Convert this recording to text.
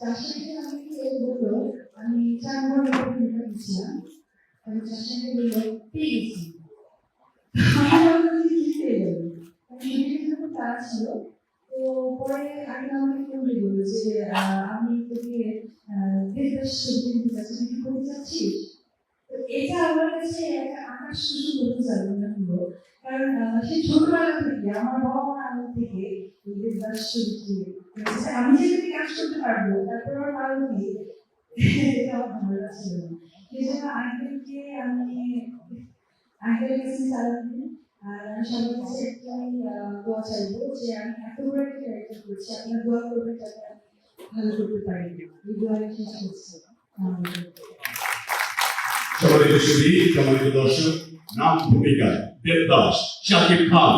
চাষাকে আমি বললো আমি 4 ঘন্টা পরীক্ষা দিচ্ছিলাম, আমি চাষাকে বললো পেয়েছি তারা ছিল। তো পরে আমি আমাকে ফোন বললো যে আমি তোকে দেবদাস ছবি দিতে চাচ্ছি, তুই কি করতে চাচ্ছিস? তো এটা আমার কাছে একটা আকাশ শুরু করতে চাইল না হলো, কারণ সেই ছোটবেলা থেকে আমার বাবা মা আমার থেকে এই দেবদাস ছবিটি আমি যেটাকে কাজ করতে পারবো, তারপর আমার পারবো কি এটা আমার ভালো লাগছিল না। সেই জন্য আঙ্কেলকে আমি আঙ্কেলের কাছে চালাবো। আর আমি সবার কাছে একটাই দোয়া চাইবো যে আমি এত বড় একটা ক্যারেক্টার করছি, আপনারা দোয়া করবেন যাতে আমি ভালো করতে পারি। এই দোয়াটা শেষ করছি। সম্মানিত সুধী, সম্মানিত দর্শক, নাম ভূমিকায় দেবদাস শাকিব খান।